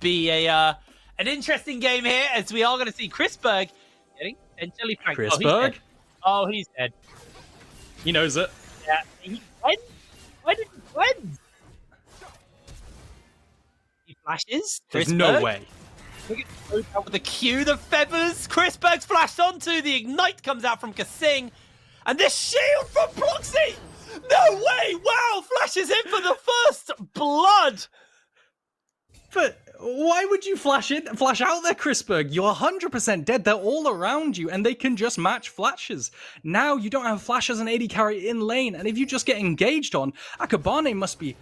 be an interesting game here, as we are going to see Chris Berg getting potentially franked. Chris Berg? Oh, he's dead. He knows it. Yeah. When did he win? He flashes. There's Chris no Berg. way. Look at with the Q, the feathers. Chris Berg's flashed onto. The ignite comes out from Kasing. And this shield from Proxy! No way! Wow! Flashes in for the first blood! But why would you flash out there, Chris Berg? You're 100% dead. They're all around you, and they can just match flashes. Now you don't have flash as an AD carry in lane, and if you just get engaged on, Akabane must be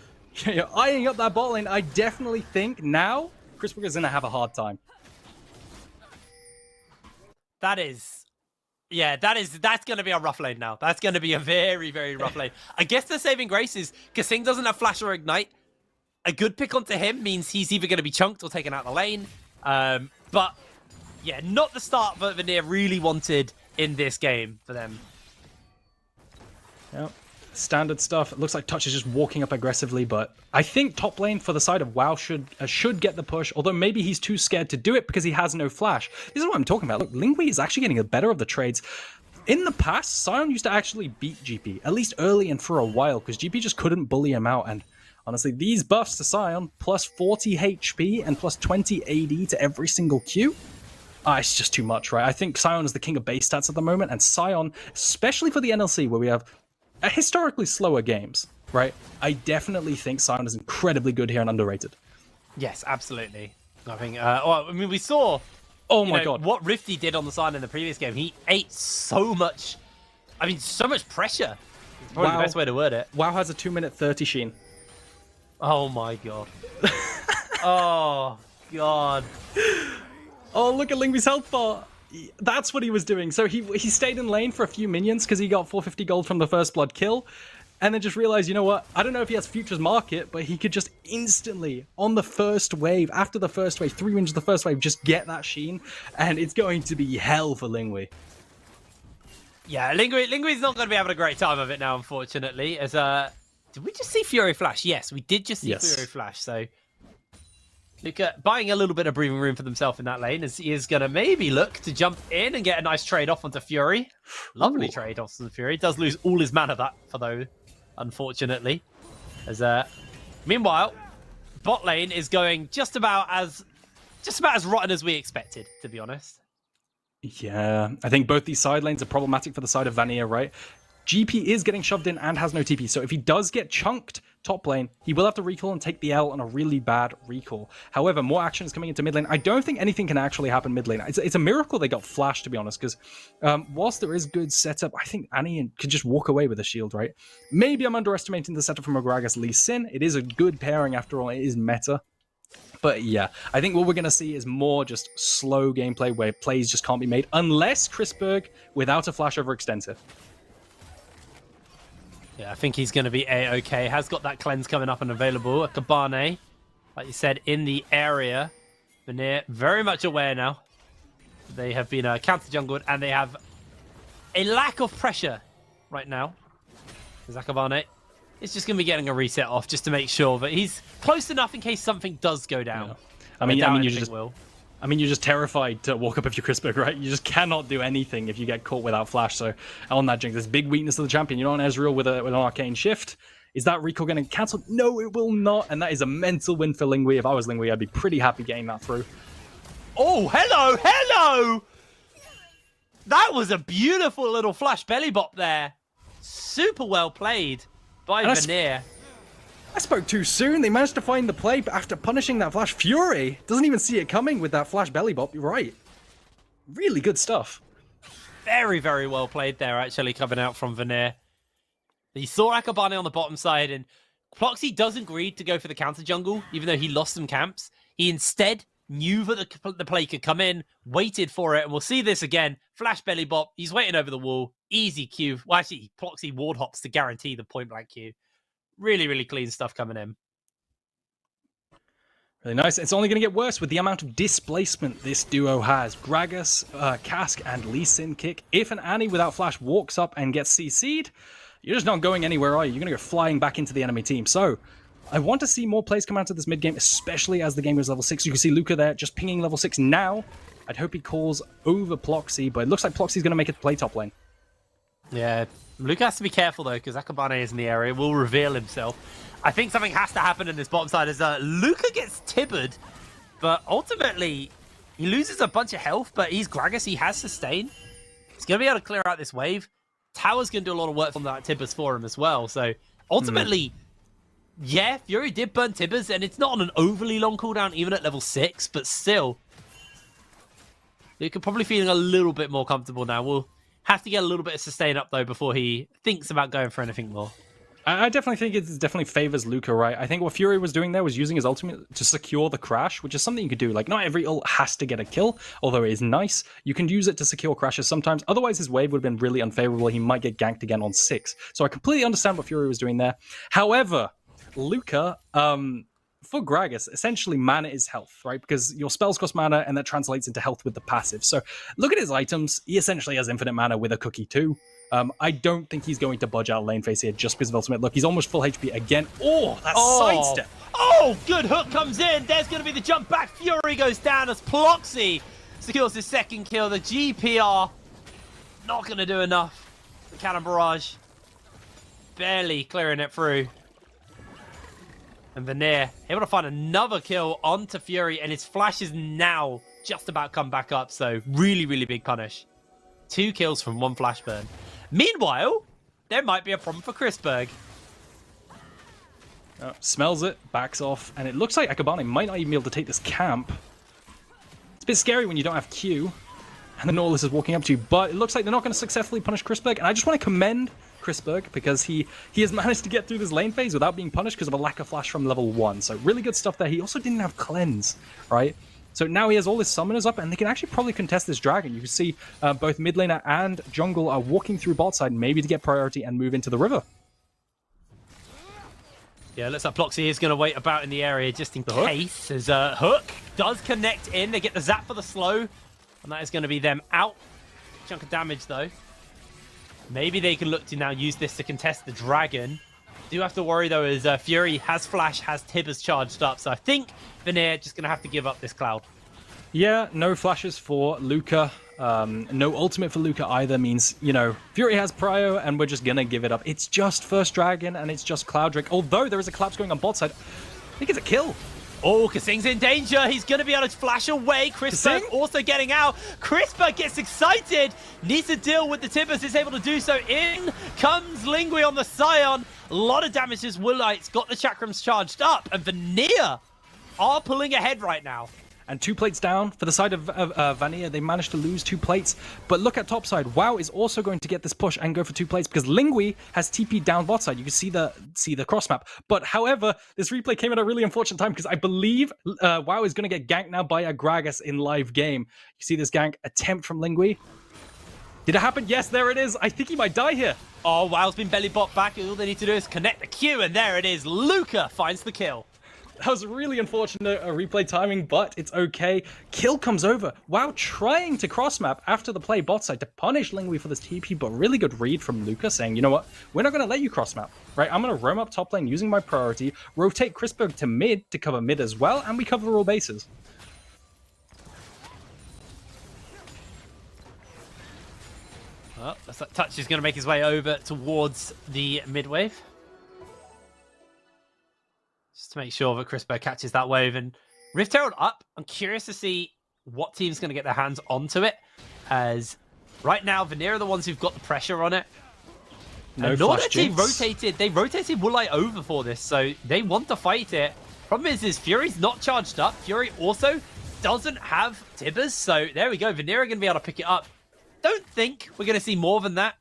eyeing up that bot lane. I definitely think now Chris Berg is going to have a hard time. That's going to be a rough lane now. That's going to be a very, very rough lane. I guess the saving grace is Kasing doesn't have flash or ignite. A good pick onto him means he's either going to be chunked or taken out the lane. But yeah, not the start that Vanir really wanted in this game for them. Yep. Standard stuff. It looks like Touch is just walking up aggressively, but I think top lane for the side of WoW should get the push, although maybe he's too scared to do it because he has no flash. This is what I'm talking about. Look, Lingui is actually getting the better of the trades. In the past, Sion used to actually beat GP, at least early and for a while, because GP just couldn't bully him out. And honestly, these buffs to Sion, plus 40 HP and plus 20 AD to every single Q, it's just too much, right? I think Sion is the king of base stats at the moment, and Sion, especially for the NLC, where we have historically slower games, right? I definitely think Sion is incredibly good here and underrated. Yes, absolutely. I think, we saw God, what Rifty did on the side in the previous game. He ate so much, so much pressure. It's probably the best way to word it. WoW has a 2-minute 30 Sheen. Oh my god. Oh god. Oh, look at Lingui's health bar. That's what he was doing. So he stayed in lane for a few minions because he got 450 gold from the first blood kill, and then just realized, you know what? I don't know if he has Futures Market, but he could just instantly, on the first wave, after the first wave, 3 wins of the first wave, just get that Sheen, and it's going to be hell for Lingui. Yeah, Lingui's not going to be having a great time of it now, unfortunately. As did we just see Fury Flash? Yes, we did just see Fury Flash. So Luca buying a little bit of breathing room for themselves in that lane, as he is going to maybe look to jump in and get a nice trade off onto Fury. Lovely trade off onto Fury. Does lose all his mana though, unfortunately. As meanwhile, bot lane is going just about as rotten as we expected, to be honest. Yeah, I think both these side lanes are problematic for the side of Vanir, right? GP is getting shoved in and has no TP, so if he does get chunked top lane, he will have to recall and take the L on a really bad recall. However, more action is coming into mid lane. I don't think anything can actually happen mid lane. It's a miracle they got flashed, to be honest, because whilst there is good setup, I think Annie could just walk away with a shield, right? Maybe I'm underestimating the setup from Gragas Lee Sin. It is a good pairing after all. It is meta. But yeah, I think what we're going to see is more just slow gameplay where plays just can't be made unless Chris Berg without a flash overextensive. Yeah, I think he's going to be A-okay. Has got that cleanse coming up and available. A Cabane, like you said, in the area. Vanir very much aware now. They have been counter-jungled and they have a lack of pressure right now. Zakabane is just going to be getting a reset off just to make sure that he's close enough in case something does go down. Yeah. You're just terrified to walk up if you're Chris Berg, right? You just cannot do anything if you get caught without flash. So on that Jinx, this big weakness of the champion. You're on Ezreal with an arcane shift. Is that recall going to cancel? No, it will not. And that is a mental win for Lingui. If I was Lingui, I'd be pretty happy getting that through. Oh, hello! That was a beautiful little flash belly bop there. Super well played by Vanir. I spoke too soon. They managed to find the play, but after punishing that flash, Fury doesn't even see it coming with that flash belly bop. You're right. Really good stuff. Very, very well played there, actually, coming out from Vanir. He saw Akabane on the bottom side, and Ploxy doesn't agree to go for the counter jungle, even though he lost some camps. He instead knew that the play could come in, waited for it, and we'll see this again. Flash belly bop. He's waiting over the wall. Easy Q. Well, actually, Ploxy ward hops to guarantee the point blank Q. Really, really clean stuff coming in. Really nice. It's only going to get worse with the amount of displacement this duo has. Gragas, Cask, and Lee Sin kick. If an Annie without flash walks up and gets CC'd, you're just not going anywhere, are you? You're going to go flying back into the enemy team. So, I want to see more plays come out of this mid game, especially as the game goes level 6. You can see Luca there just pinging level 6 now. I'd hope he calls over Ploxy, but it looks like Ploxy's going to make it to play top lane. Yeah, Luca has to be careful though, because Akabane is in the area, will reveal himself. I think something has to happen in this bottom side as Luca gets tibbered, but ultimately he loses a bunch of health, but he's Gragas, he has sustain. He's going to be able to clear out this wave. Tower's going to do a lot of work from that Tibbers for him as well, so ultimately... Yeah, Fury did burn Tibbers, and it's not on an overly long cooldown, even at level 6, but still. Luca probably feeling a little bit more comfortable now. We'll have to get a little bit of sustain up, though, before he thinks about going for anything more. I definitely think it definitely favors Luca, right? I think what Fury was doing there was using his ultimate to secure the crash, which is something you could do. Like, not every ult has to get a kill, although it is nice. You can use it to secure crashes sometimes. Otherwise, his wave would have been really unfavorable. He might get ganked again on 6. So I completely understand what Fury was doing there. However... Luca, for Gragas, essentially mana is health, right? Because your spells cost mana, and that translates into health with the passive. So look at his items. He essentially has infinite mana with a cookie too. I don't think he's going to budge out lane face here just because of ultimate. Look, he's almost full HP again. Oh, that sidestep. Oh, good hook comes in. There's going to be the jump back. Fury goes down as Ploxy secures his second kill. The GPR not going to do enough. The cannon barrage barely clearing it through. And Vanir able to find another kill onto Fury, and his flash is now just about come back up. So really, really big punish. 2 kills from 1 flash burn. Meanwhile, there might be a problem for Chrisberg. Smells it, backs off, and it looks like Akabane might not even be able to take this camp. It's a bit scary when you don't have Q, and the Nautilus is walking up to you, but it looks like they're not going to successfully punish Chrisberg, and I just want to commend Chrisberg because he has managed to get through this lane phase without being punished because of a lack of flash from level 1. So really good stuff there. He also didn't have cleanse, right? So now he has all his summoners up, and they can actually probably contest this dragon. You can see both mid laner and jungle are walking through bot side, maybe to get priority and move into the river. Yeah, looks like Ploxy is going to wait about in the area just in case. As Hook does connect in. They get the zap for the slow, and that is going to be them out. Chunk of damage, though. Maybe they can look to now use this to contest the dragon. Do have to worry, though, as Fury has flash, has Tibbers charged up. So I think Vanir just going to have to give up this cloud. Yeah, no flashes for Luca. No ultimate for Luca either means, you know, Fury has prio and we're just going to give it up. It's just first dragon and it's just Cloud Drake. Although there is a collapse going on bot side. I think it's a kill. Oh, Kasing's in danger. He's going to be able to flash away. Chrisberg also getting out. Chrisberg gets excited. Needs to deal with the Tibbers. Is able to do so. In comes Lingui on the Scion. A lot of damage as Woolite's got the chakrams charged up. And Vanir are pulling ahead right now. And 2 plates down for the side of Vanir. They managed to lose 2 plates. But look at top side. WoW is also going to get this push and go for 2 plates because Lingui has TP down bot side. You can see the cross map. But however, this replay came at a really unfortunate time because I believe WoW is going to get ganked now by a Gragas in live game. You see this gank attempt from Lingui. Did it happen? Yes, there it is. I think he might die here. Oh, WoW's been belly bot back. All they need to do is connect the Q, and there it is. Luca finds the kill. That was really unfortunate replay timing, but it's okay. Kill comes over. WoW trying to cross map after the play bot side to punish Lingui for this TP, but really good read from Luca saying, you know what, we're not going to let you cross map, right? I'm going to roam up top lane using my priority, rotate Chrisberg to mid to cover mid as well, and we cover all bases. Oh, that's that touch is going to make his way over towards the mid wave. Just to make sure that Chrisberg catches that wave. And Rift Herald up. I'm curious to see what team's going to get their hands onto it. As right now, Vanir are the ones who've got the pressure on it. No and flash actually jinx. they rotated Woolite over for this. So they want to fight it. Problem is Fury's not charged up. Fury also doesn't have Tibbers. So there we go. Vanir are going to be able to pick it up. Don't think we're going to see more than that.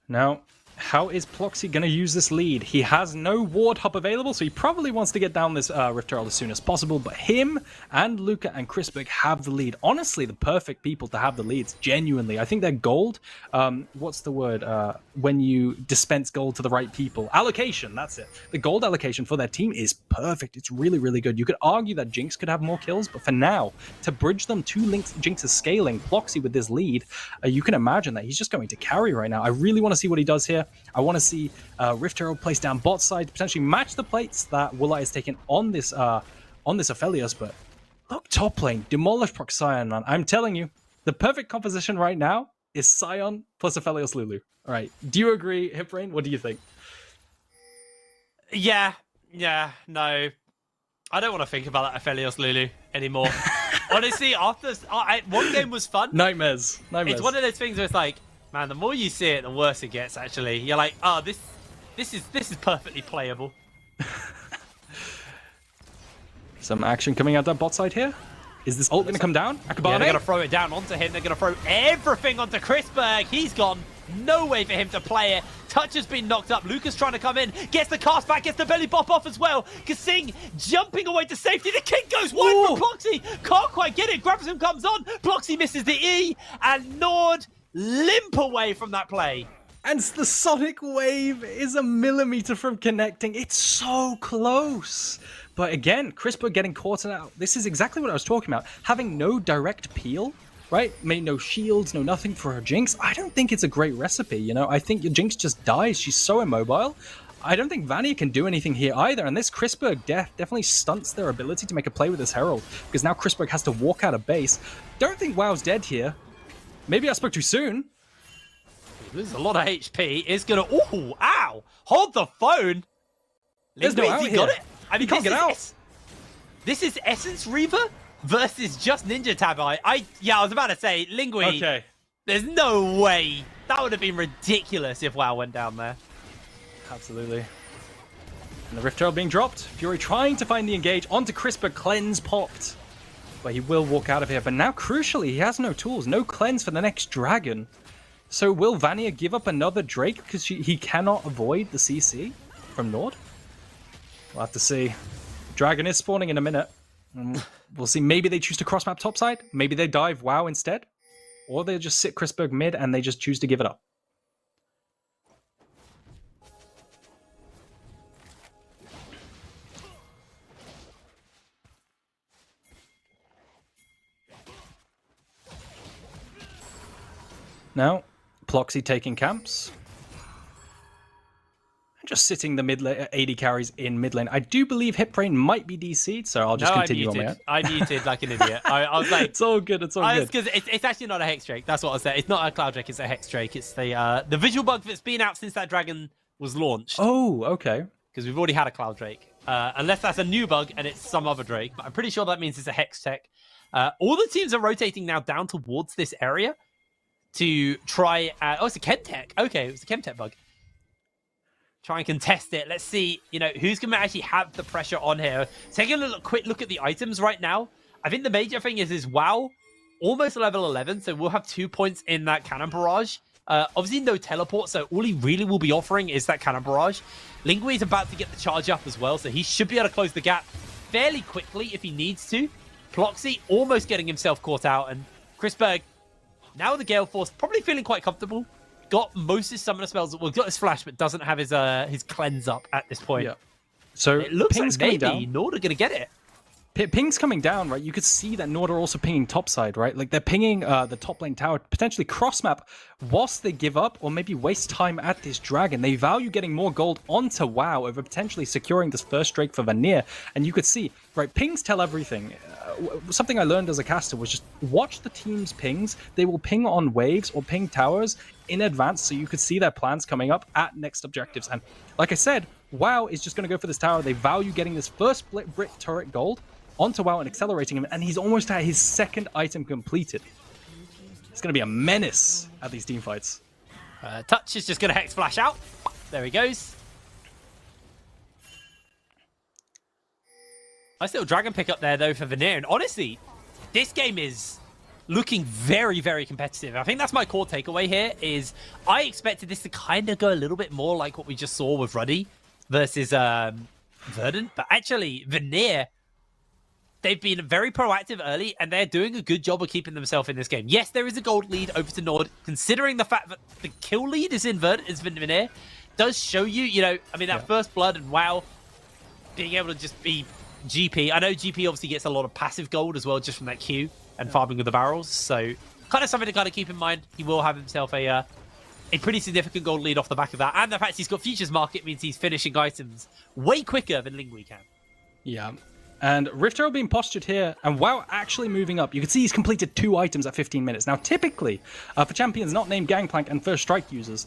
Now, how is Ploxy going to use this lead? He has no ward hub available, so he probably wants to get down this Rift Herald as soon as possible, but him and Luca and Chrisberg have the lead. Honestly, the perfect people to have the leads, genuinely. I think they're gold. What's the word? When you dispense gold to the right people. Allocation, that's it. The gold allocation for their team is perfect. It's really, really good. You could argue that Jinx could have more kills, but for now, to bridge them to Jinx's scaling, Ploxy with this lead, you can imagine that he's just going to carry right now. I really want to see what he does here. I want to see Rift Herald placed down bot side to potentially match the plates that Woolite has taken on this Aphelios. But look, top lane, demolish proc Sion, man. I'm telling you, the perfect composition right now is Sion plus Aphelios Lulu. All right, do you agree, HipBrain? What do you think? Yeah, no. I don't want to think about that Aphelios Lulu anymore. Honestly, after one game was fun. Nightmares. It's one of those things where it's like, man, the more you see it, the worse it gets. Actually, you're like, oh, this is perfectly playable. Some action coming out that bot side here. Is this ult going to come down? Yeah, they're going to throw it down onto him. They're going to throw everything onto Chrisberg. He's gone. No way for him to play it. Touch has been knocked up. Lucas trying to come in. Gets the cast back. Gets the belly bop off as well. Kasing jumping away to safety. The kick goes wide from Ploxy. Can't quite get it. Grabs him, comes on. Ploxy misses the E. And Nord limp away from that play. And the Sonic Wave is a millimeter from connecting. It's so close. But again, CRISPR getting caught out. This is exactly what I was talking about. Having no direct peel, right? No shields, no nothing for her Jinx. I don't think it's a great recipe, you know? I think your Jinx just dies. She's so immobile. I don't think Vanir can do anything here either. And this CRISPR death definitely stunts their ability to make a play with this Herald. Because now CRISPR has to walk out of base. Don't think WoW's dead here. Maybe I spoke too soon. There's a lot of HP. It's gonna. Ooh, ow! Hold the phone. There's no out here. Got it. I mean, he can't get out. This is Essence Reaver versus just Ninja Tab. I was about to say Lingui. Okay. There's no way. That would have been ridiculous if WoW went down there. Absolutely. And the Rift Herald being dropped. Fury trying to find the engage onto CRISPR. Cleanse popped. But he will walk out of here. But now, crucially, he has no tools. No cleanse for the next dragon. So will Vanir give up another Drake because he cannot avoid the CC from Nord? We'll have to see. Dragon is spawning in a minute. We'll see. Maybe they choose to cross-map topside. Maybe they dive WoW instead. Or they just sit CRISPR mid and they just choose to give it up. Now, Ploxy taking camps. Just sitting the mid lane, 80 carries in mid lane. I do believe HipBrain might be DC'd, so I'll just continue on my own. I muted like an idiot. I was like, it's all good. It's all good. Because it's actually not a Hex Drake. That's what I said. It's not a Cloud Drake. It's a Hex Drake. It's the visual bug that's been out since that dragon was launched. Oh, okay. Because we've already had a Cloud Drake, unless that's a new bug and it's some other Drake. But I'm pretty sure that means it's a Hex Tech. All the teams are rotating now down towards this area to try. Oh, it's a Chemtech. Okay, it was a Chemtech bug. Try and contest it. Let's see, who's going to actually have the pressure on here. Taking a quick look at the items right now. I think the major thing is WoW, almost level 11, so we'll have 2 points in that Cannon Barrage. Obviously, no teleport, so all he really will be offering is that Cannon Barrage. Lingui is about to get the charge up as well, so he should be able to close the gap fairly quickly if he needs to. Ploxy almost getting himself caught out, and Chrisberg, now with the Gale Force, probably feeling quite comfortable. Got most of his summoner spells. Well, got his flash, but doesn't have his cleanse up at this point. Yeah. So it looks like maybe Nord are going to get it. Ping's coming down, right? You could see that Nord are also pinging topside, right? Like they're pinging the top lane tower, potentially cross map, whilst they give up or maybe waste time at this dragon. They value getting more gold onto WoW over potentially securing this first Drake for Vanir. And you could see, right? Pings tell everything. Something I learned as a caster was just watch the team's pings. They will ping on waves or ping towers in advance, so you could see their plans coming up at next objectives. And like I said, WoW is just going to go for this tower. They value getting this first Brit turret gold onto WoW and accelerating him, and he's almost at his second item completed. It's going to be a menace at these team fights. Touch is just going to Hex Flash out. There he goes. Nice little dragon pick up there, though, for Vanir. And honestly, this game is looking very, very competitive. I think that's my core takeaway here, is I expected this to kind of go a little bit more like what we just saw with Ruddy versus Verdant. But actually, Vanir, they've been very proactive early, and they're doing a good job of keeping themselves in this game. Yes, there is a gold lead over to Nord, considering the fact that the kill lead is in Vanir. Does show you, that first blood and WoW being able to just be GP. I know GP obviously gets a lot of passive gold as well, just from that Q and farming with the barrels. So kind of something to kind of keep in mind. He will have himself a a pretty significant gold lead off the back of that. And the fact he's got Futures Market means he's finishing items way quicker than Lingui can. Yeah. And Rift Arrow being postured here, and WoW actually moving up. You can see he's completed 2 items at 15 minutes. Now, typically, for champions not named Gangplank and First Strike users,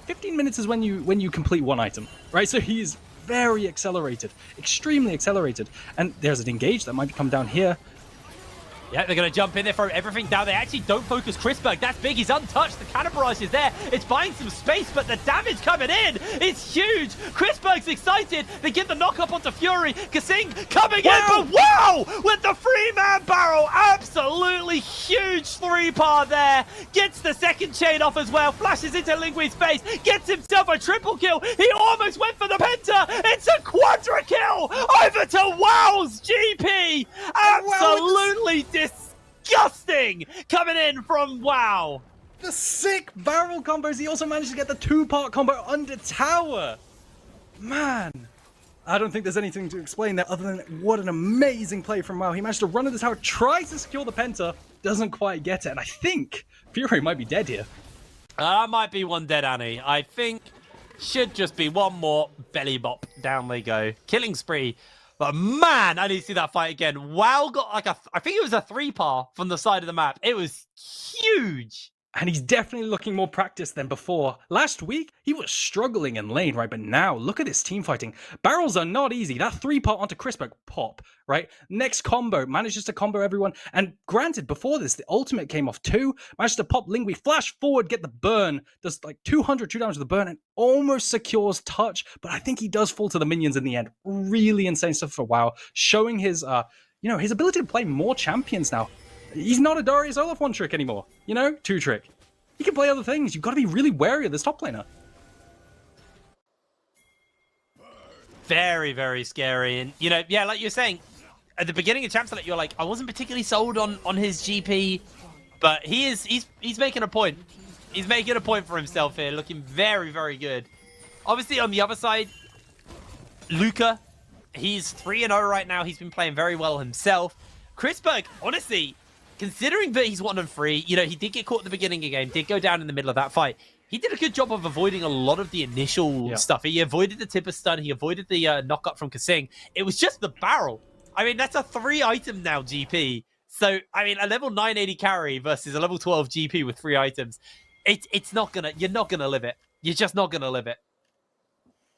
15 minutes is when you complete 1 item, right? So he's very accelerated, extremely accelerated. And there's an engage that might come down here. Yeah, they're going to jump in there, throw everything down. They actually don't focus Chrisberg. That's big. He's untouched. The cannon barrage is there. It's buying some space, but the damage coming in is huge. Chrisberg's excited. They get the knock up onto Fury. Kasing coming in, but wow! With the 3-man barrel. Absolutely huge 3-par there. Gets the second chain off as well. Flashes into Lingui's face. Gets himself a triple kill. He almost went for the penta. It's a quadra kill over to WoW's GP. Absolutely disgusting coming in from WoW. The sick barrel combos. He also managed to get the 2-part combo under tower. Man, I don't think there's anything to explain there other than what an amazing play from WoW. He managed to run into the tower, tries to secure the penta, doesn't quite get it. And I think Fury might be dead here. That might be one dead Annie. I think should just be one more belly bop. Down they go. Killing spree. But man, I need to see that fight again. WoW got like I think it was a 3-par from the side of the map. It was huge. And he's definitely looking more practiced than before. Last week, he was struggling in lane, right? But now, look at his team fighting. Barrels are not easy. That 3-part onto Chrisberg, pop, right? Next combo, manages to combo everyone. And granted, before this, the ultimate came off too. Managed to pop Lingui, flash forward, get the burn. Does like 2 damage with the burn and almost secures touch. But I think he does fall to the minions in the end. Really insane stuff for WoW. Showing his, his ability to play more champions now. He's not a Darius Olaf 1-trick anymore. 2-trick. He can play other things. You've got to be really wary of this top laner. Very, very scary. And, yeah, like you're saying, at the beginning of Champ Select, you're like, I wasn't particularly sold on his GP, but he's making a point. He's making a point for himself here, looking very, very good. Obviously, on the other side, Luca, he's 3-0 right now. He's been playing very well himself. Chrisberg, honestly, considering that he's 1-3, he did get caught at the beginning of the game, did go down in the middle of that fight. He did a good job of avoiding a lot of the initial stuff. He avoided the Tipper stun. He avoided the knock-up from Kasing. It was just the barrel. I mean, that's a 3-item now GP. So, I mean, a level 980 carry versus a level 12 GP with 3 items. It's not gonna, you're not gonna live it. You're just not gonna live it.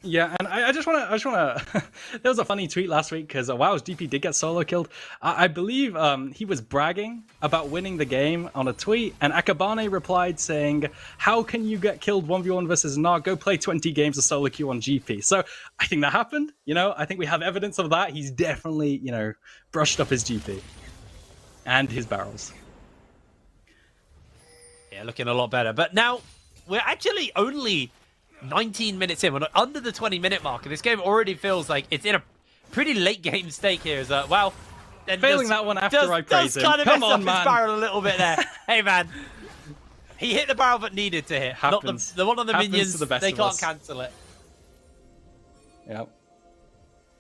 Yeah, and I just want to, there was a funny tweet last week because WoW's GP did get solo killed. I believe he was bragging about winning the game on a tweet, and Akabane replied saying, how can you get killed 1v1 versus NORD? Go play 20 games of solo queue on GP. So I think that happened, I think we have evidence of that. He's definitely, brushed up his GP and his barrels. Yeah, looking a lot better. But now we're actually only 19 minutes in. We're under the 20-minute mark, and this game already feels like it's in a pretty late game stake here. As well, then failing that one after I praise him. Kind of Come mess on, up man. his barrel a little bit there. Hey, man, he hit the barrel that needed to hit. Happens. Not the one on the Happens minions. to the best They of can't us. cancel it. Yep.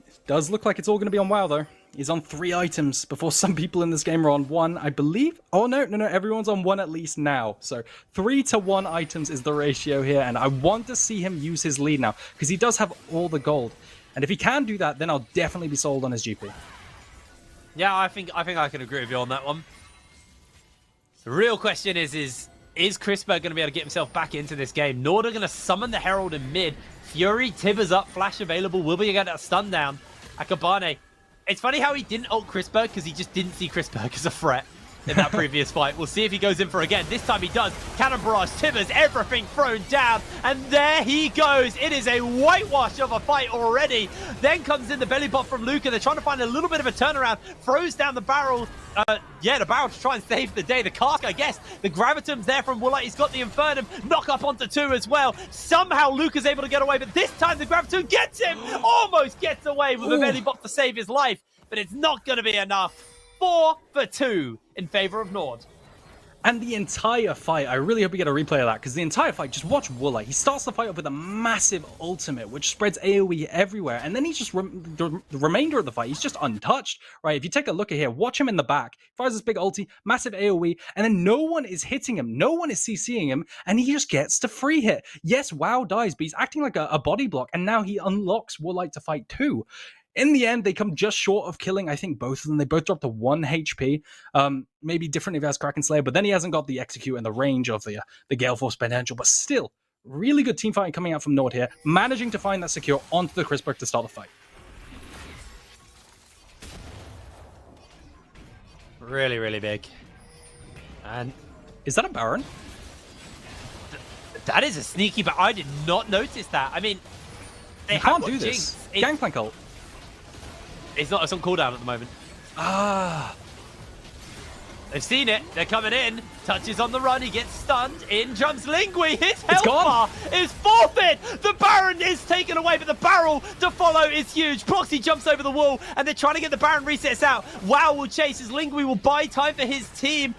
It does look like it's all going to be on WoW, though. He's on 3 items before some people in this game are on 1, I believe. Oh, no. Everyone's on 1 at least now. So 3 to 1 items is the ratio here. And I want to see him use his lead now because he does have all the gold. And if he can do that, then I'll definitely be sold on his GP. Yeah, I think I can agree with you on that one. The real question is Chrisberg going to be able to get himself back into this game? NORD are going to summon the Herald in mid. Fury, Tibbers up, flash available. Will be able to get that stun down. Akabane. It's funny how he didn't ult Chrisberg because he just didn't see Chrisberg as a threat in that previous fight. We'll see if he goes in for again. This time he does. Cannon barrage, Tibbers, everything thrown down. And there he goes. It is a whitewash of a fight already. Then comes in the belly bot from Luca. They're trying to find a little bit of a turnaround. Throws down the barrel. The barrel to try and save the day. The cask, I guess. The gravitum's there from Woolite. He's got the Infernum. Knock up onto 2 as well. Somehow Luca's able to get away, but this time the gravitum gets him. Almost gets away with a belly bot to save his life, but it's not going to be enough. 4 for 2 in favor of NORD. And the entire fight, I really hope we get a replay of that, because the entire fight, just watch Woolite. He starts the fight off with a massive ultimate, which spreads AoE everywhere, and then he's just, the remainder of the fight, he's just untouched, right? If you take a look at here, watch him in the back. He fires this big ulti, massive AoE, and then no one is hitting him, no one is CCing him, and he just gets to free hit. Yes, WoW dies, but he's acting like a body block, and now he unlocks Woolite to fight too. In the end, they come just short of killing, I think, both of them. They both drop to 1 HP. Maybe different if he has Kraken Slayer, but then he hasn't got the execute and the range of the Gale Force potential. But still, really good team fighting coming out from NORD here, managing to find that secure onto the Crispberg to start the fight. Really, really big. And is that a Baron? That is a sneaky, but I did not notice that. I mean, they can't do this. Gangplank ult. It's on cooldown at the moment. Ah. They've seen it. They're coming in. Touches on the run. He gets stunned. In jumps Lingui. His health bar is forfeit. The Baron is taken away, but the barrel to follow is huge. Proxy jumps over the wall, and they're trying to get the Baron resets out. WoW will chase as Lingui will buy time for his team.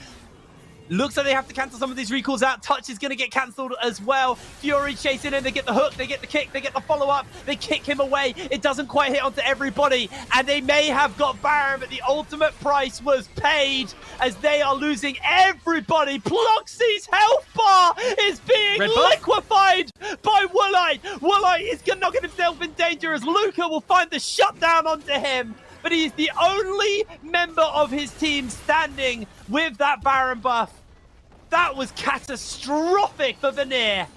Looks like they have to cancel some of these recalls out. Touch is going to get cancelled as well. Fury chasing in. They get the hook. They get the kick. They get the follow-up. They kick him away. It doesn't quite hit onto everybody. And they may have got Baron, but the ultimate price was paid as they are losing everybody. Ploxy's health bar is being liquefied by Woolite. Woolite is not getting himself in danger as Luca will find the shutdown onto him. But he's the only member of his team standing with that Baron buff. That was catastrophic for Vanir.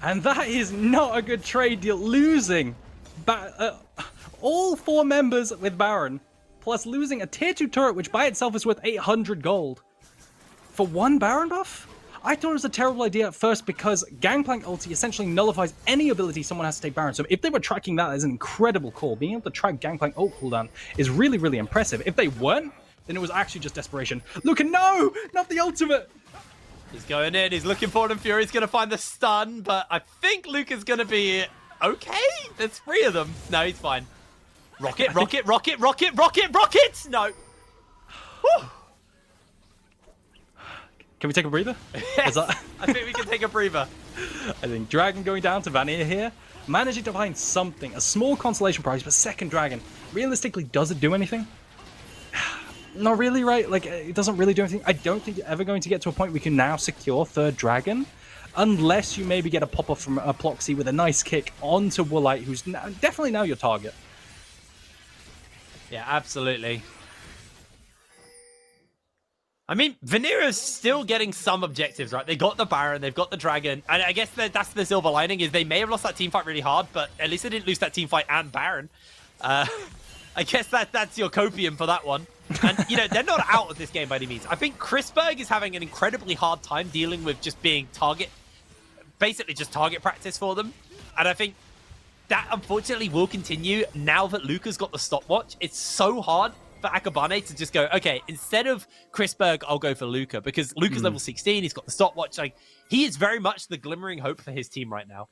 And that is not a good trade deal. Losing all 4 members with Baron, plus losing a tier 2 turret, which by itself is worth 800 gold. For 1 Baron buff? I thought it was a terrible idea at first because Gangplank ulti essentially nullifies any ability someone has to take Baron. So if they were tracking that as an incredible call, being able to track Gangplank ult cooldown is really, really impressive. If they weren't, then it was actually just desperation. Luca, no! Not the ultimate! He's going in, he's looking for it, and Fury's going to find the stun, but I think Luca's going to be okay. There's 3 of them. No, he's fine. Rocket, rocket, rocket, rocket, rocket, rocket! No. Whew. Can we take a breather? Yes, I think we can take a breather. I think Dragon going down to Vanir here. Managing to find something. A small consolation prize, but second Dragon. Realistically, does it do anything? Not really, right? Like, it doesn't really do anything. I don't think you're ever going to get to a point we can now secure third Dragon. Unless you maybe get a pop-up from a Ploxy with a nice kick onto Woolite, who's definitely now your target. Yeah, absolutely. I mean, Vanir is still getting some objectives, right? They got the Baron, they've got the Dragon, and I guess that's the silver lining, is they may have lost that team fight really hard, but at least they didn't lose that team fight and Baron. I guess that's your copium for that one. And, you know, they're not out of this game by any means. I think Crispberg is having an incredibly hard time dealing with just being basically just target practice for them. And I think that, unfortunately, will continue now that Luca's got the stopwatch. It's so hard for Akabane to just go, okay, instead of Crispberg, I'll go for Luca, because Luca's level 16, he's got the stopwatch. Like, he is very much the glimmering hope for his team right now.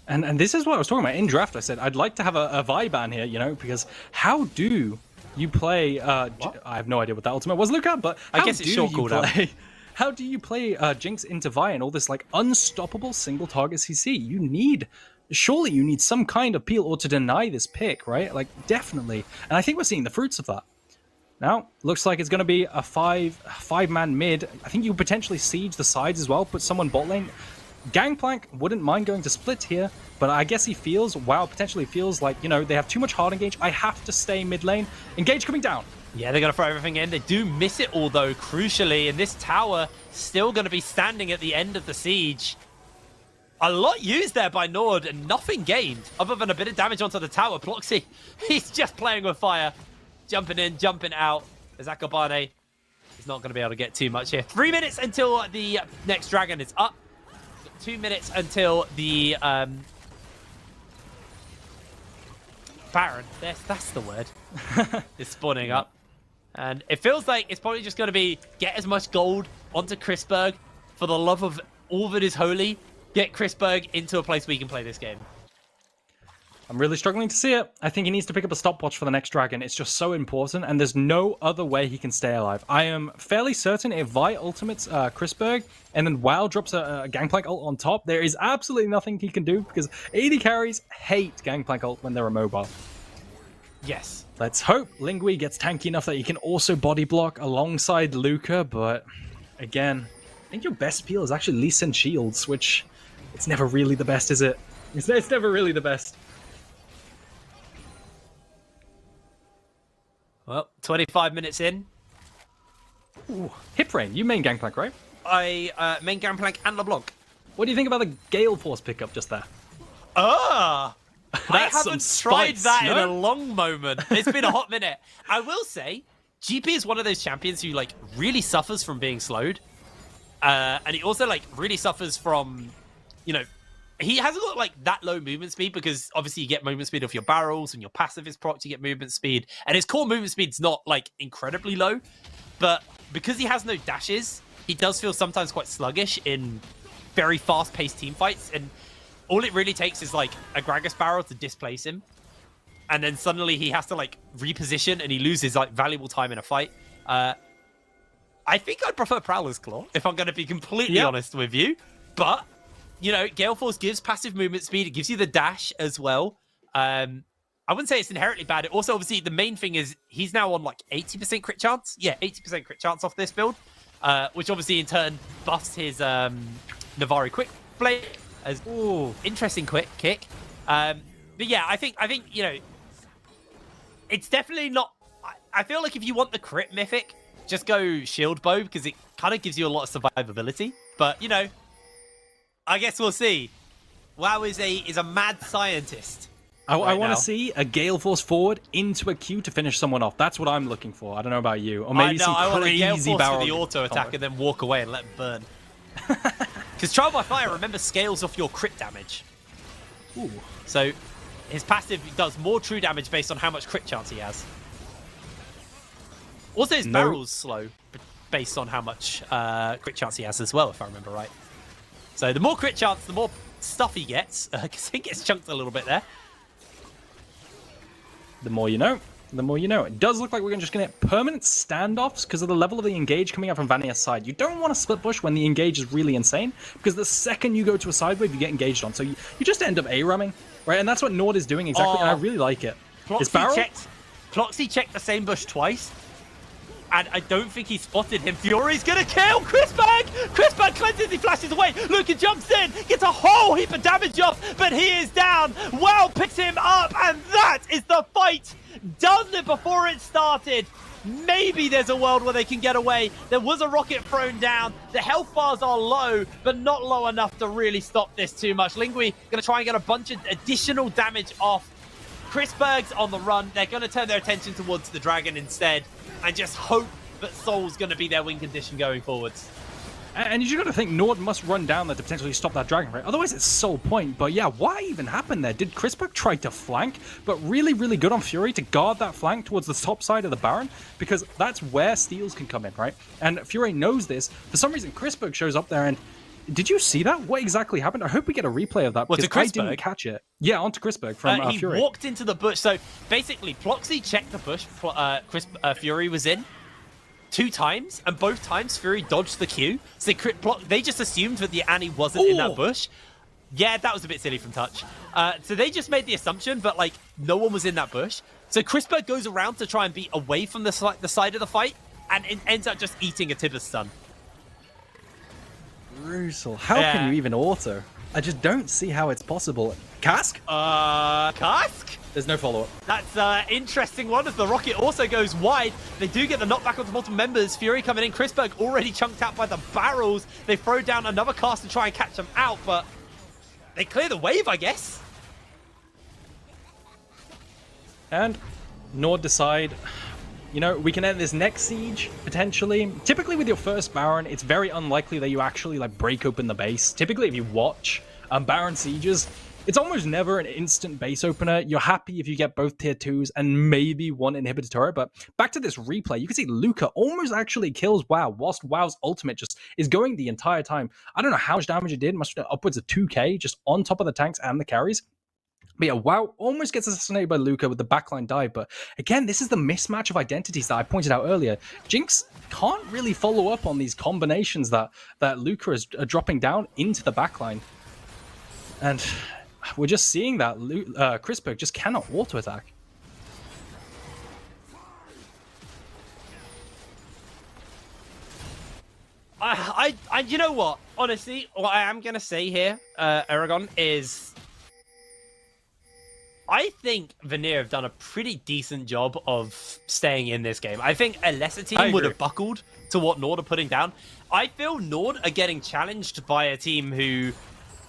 And this is what I was talking about in draft. I said I'd like to have a Vi ban here, you know, because how do you play? I have no idea what that ultimate was, Luca, but I guess it's short cooldown. How do you play Jinx into Vi and all this like unstoppable single target CC? You need. Surely you need some kind of peel or to deny this pick, right? Like, definitely. And I think we're seeing the fruits of that. Now, looks like it's going to be a five-man mid. I think you potentially siege the sides as well, put someone bot lane. Gangplank wouldn't mind going to split here, but I guess he feels, potentially feels like, you know, they have too much hard engage. I have to stay mid lane. Engage coming down. Yeah, they're going to throw everything in. They do miss it all, though, crucially. And this tower still going to be standing at the end of the siege. A lot used there by NORD and nothing gained other than a bit of damage onto the tower. Ploxy, he's just playing with fire. Jumping in, jumping out. As Akabane is not going to be able to get too much here. 3 minutes until the next dragon is up. 2 minutes until the Baron, that's the word, is spawning up. And it feels like it's probably just going to be get as much gold onto Crispberg for the love of all that is holy. Get Crispberg into a place where he can play this game. I'm really struggling to see it. I think he needs to pick up a stopwatch for the next dragon. It's just so important, and there's no other way he can stay alive. I am fairly certain if Vi ultimates Chrisberg, and then WoW drops a Gangplank ult on top, there is absolutely nothing he can do, because AD carries hate Gangplank ult when they're immobile. Yes. Let's hope Lingui gets tanky enough that he can also body block alongside Luca, but again, I think your best peel is actually Lee Sin Shields, which it's never really the best, is it? It's never really the best. Well, 25 minutes in. Ooh, hip frame. You main Gangplank, right? I main Gangplank and LeBlanc. What do you think about the Gale Force pickup just there? I That's haven't some tried spice, that in no? a long moment. It's been a hot minute. I will say, GP is one of those champions who like really suffers from being slowed. And he also like really suffers from, you know, he hasn't got like that low movement speed because obviously you get movement speed off your barrels and your passive is proc, you get movement speed. And his core movement speed's not like incredibly low. But because he has no dashes, he does feel sometimes quite sluggish in very fast-paced team fights. And all it really takes is like a Gragas barrel to displace him. And then suddenly he has to like reposition and he loses like valuable time in a fight. I think I'd prefer Prowler's Claw, if I'm going to be completely honest with you. But, you know, Gale Force gives passive movement speed. It gives you the dash as well. I wouldn't say it's inherently bad. It also, obviously, the main thing is he's now on like 80% crit chance. Yeah, 80% crit chance off this build, which obviously in turn buffs his Navari Quick Blade as interesting quick kick. But yeah, I think you know, it's definitely not. I feel like if you want the crit mythic, just go Shield Bow because it kind of gives you a lot of survivability. But you know, I guess we'll see. WoW is a mad scientist. I want to see a Gale Force forward into a Q to finish someone off. That's what I'm looking for. I don't know about you. Or maybe some I want a Gale crazy Force barrel for the auto attack and then walk away and let him burn. Because Trial by Fire, remember, scales off your crit damage. Ooh. So his passive does more true damage based on how much crit chance he has. Also, his barrel's slow based on how much crit chance he has as well, if I remember right. So the more crit chance, the more stuff he gets. Because he gets chunked a little bit there. The more you know. The more you know. It does look like we're just going to get permanent standoffs because of the level of the engage coming out from Vanir's side. You don't want to split push when the engage is really insane because the second you go to a side wave, you get engaged on. So you just end up A-ramming, right? And that's what NORD is doing exactly, and I really like it. Ploxy checked the same bush twice, and I don't think he spotted him. Fury's going to kill Chrisberg! Chrisberg cleanses, he flashes away. Luca jumps in, gets a whole heap of damage off, but he is down. Wow picks him up, and that is the fight done it before it started. Maybe there's a world where they can get away. There was a rocket thrown down. The health bars are low, but not low enough to really stop this too much. Lingui going to try and get a bunch of additional damage off. Chrisberg's on the run. They're going to turn their attention towards the dragon instead and just hope that Soul's going to be their win condition going forwards. And you got to think NORD must run down there to potentially stop that dragon, right? Otherwise, it's sole point. But yeah, what even happened there? Did Chrisberg try to flank? But really, really good on Fury to guard that flank towards the top side of the Baron, because that's where steals can come in, right? And Fury knows this. For some reason, Chrisberg shows up there, and did you see that? What exactly happened? I hope we get a replay of that, because I didn't catch it. Yeah, onto Chrisberg from Fury. He walked into the bush. So basically, Ploxy checked the bush Fury was in 2 times, and both times Fury dodged the Q. So they just assumed that the Annie wasn't in that bush. Yeah, that was a bit silly from Touch. So they just made the assumption, but like no one was in that bush. So Chrisberg goes around to try and be away from the side of the fight, and it ends up just eating a Tibber stun. Brutal. How can you even auto? I just don't see how it's possible. Cask? Cask? There's no follow-up. That's an interesting one as the rocket also goes wide. They do get the knockback onto multiple members. Fury coming in. Chrisberg already chunked out by the barrels. They throw down another cast to try and catch them out, but they clear the wave, I guess. And NORD decide, you know, we can end this next siege, potentially. Typically with your first Baron, it's very unlikely that you actually like break open the base. Typically if you watch Baron sieges, it's almost never an instant base opener. You're happy if you get both tier 2s and maybe one inhibitor turret. But back to this replay, you can see Luca almost actually kills WoW, whilst WoW's ultimate just is going the entire time. I don't know how much damage it did. Must have been upwards of 2k just on top of the tanks and the carries. But yeah, WoW almost gets assassinated by Luca with the backline dive. But again, this is the mismatch of identities that I pointed out earlier. Jinx can't really follow up on these combinations that Luca is dropping down into the backline. And we're just seeing that Chrisberg just cannot auto-attack. You know what? Honestly, what I am going to say here, Aragon, is I think Vanir have done a pretty decent job of staying in this game. I think a lesser team would have buckled to what NORD are putting down. I feel NORD are getting challenged by a team who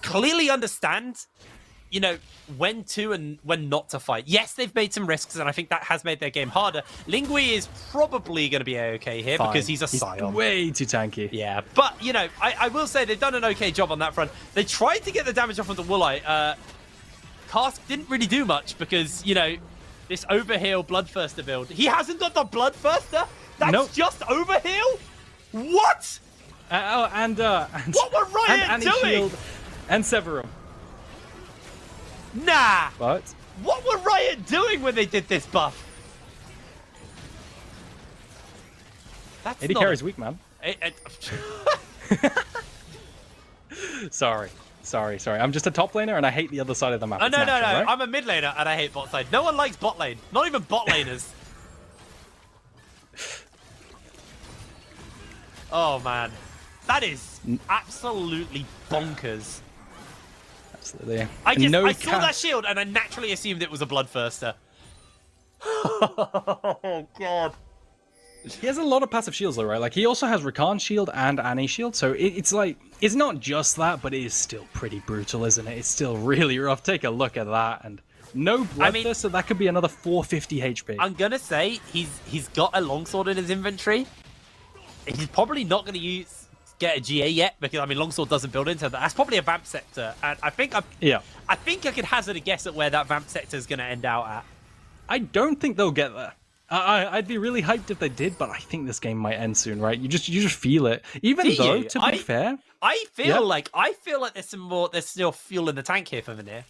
clearly understand, you know, when to and when not to fight. Yes, they've made some risks, and I think that has made their game harder. Lingui is probably going to be okay here because he's a Scion. Way too tanky. Yeah, but, you know, I will say they've done an okay job on that front. They tried to get the damage off of the Woolite. Cask didn't really do much because, you know, this Overheal Bloodthirster build. He hasn't got the Bloodthirster? That's just Overheal? What? And what were Riot doing? Shield and Severum. Nah. What? What were Riot doing when they did this buff? That's AD carry's weak, man. Sorry. I'm just a top laner and I hate the other side of the map. No. Right? I'm a mid laner and I hate bot side. No one likes bot lane. Not even bot laners. Oh, man. That is absolutely bonkers. Absolutely. I saw that shield and I naturally assumed it was a Bloodthirster. Oh, God. He has a lot of passive shields though, right? Like, he also has Rakan shield and Annie shield, so it's like, it's not just that, but it is still pretty brutal, isn't it? It's still really rough. Take a look at that, and no Bloodthirster, so that could be another 450 HP. I'm gonna say he's got a longsword in his inventory. He's probably not gonna get a GA yet, because I mean longsword doesn't build into that. That's probably a vamp sector, and I think I could hazard a guess at where that vamp sector is gonna end out at. I don't think they'll get there. I'd be really hyped if they did, but I think this game might end soon, right? You just feel it. Even though, to be fair, I feel like there's still fuel in the tank here for Vanir.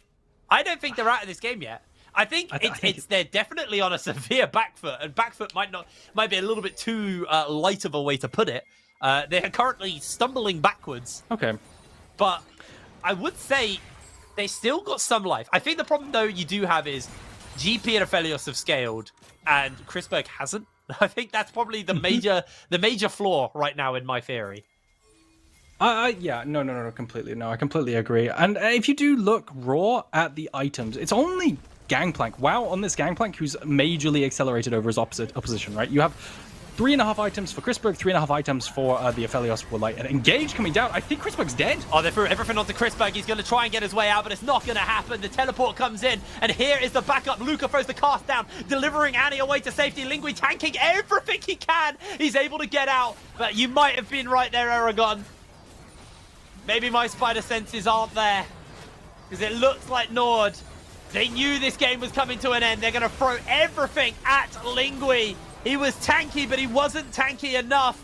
I don't think they're out of this game yet. I think they're definitely on a severe back foot, and back foot might be a little bit too light of a way to put it. They are currently stumbling backwards. Okay, but I would say they still got some life. I think the problem though you do have is GP and Aphelios have scaled, and Chrisberg hasn't. I think that's probably the major flaw right now in my theory. Yeah, no, completely. No, I completely agree. And if you do look raw at the items, it's only Gangplank. WoW on this Gangplank, who's majorly accelerated over his opposition, right? You have 3.5 items for Chrisberg, 3.5 items for the Aphelios Woolite, and Engage coming down. I think Chrisberg's dead. Oh, they threw everything onto Chrisberg. He's going to try and get his way out, but it's not going to happen. The teleport comes in, and here is the backup. Luca throws the cast down, delivering Annie away to safety. Lingui tanking everything he can. He's able to get out, but you might have been right there, Aragon. Maybe my spider senses aren't there, because it looks like NORD. They knew this game was coming to an end. They're going to throw everything at Lingui. He was tanky, but he wasn't tanky enough.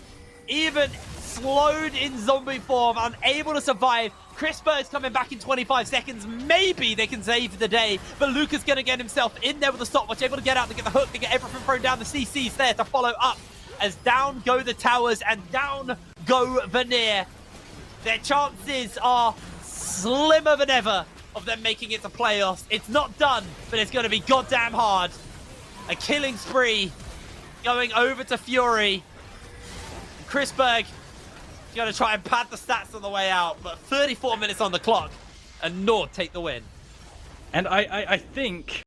Even slowed in zombie form, unable to survive. Chrisberg's coming back in 25 seconds. Maybe they can save the day, but Luca's going to get himself in there with the stopwatch, able to get out, to get the hook, to get everything thrown down. The CC's there to follow up, as down go the towers and down go Vanir. Their chances are slimmer than ever of them making it to playoffs. It's not done, but it's going to be goddamn hard. A killing spree going over to Fury. Chrisberg is going to try and pad the stats on the way out, but 34 minutes on the clock, and NORD take the win. And I think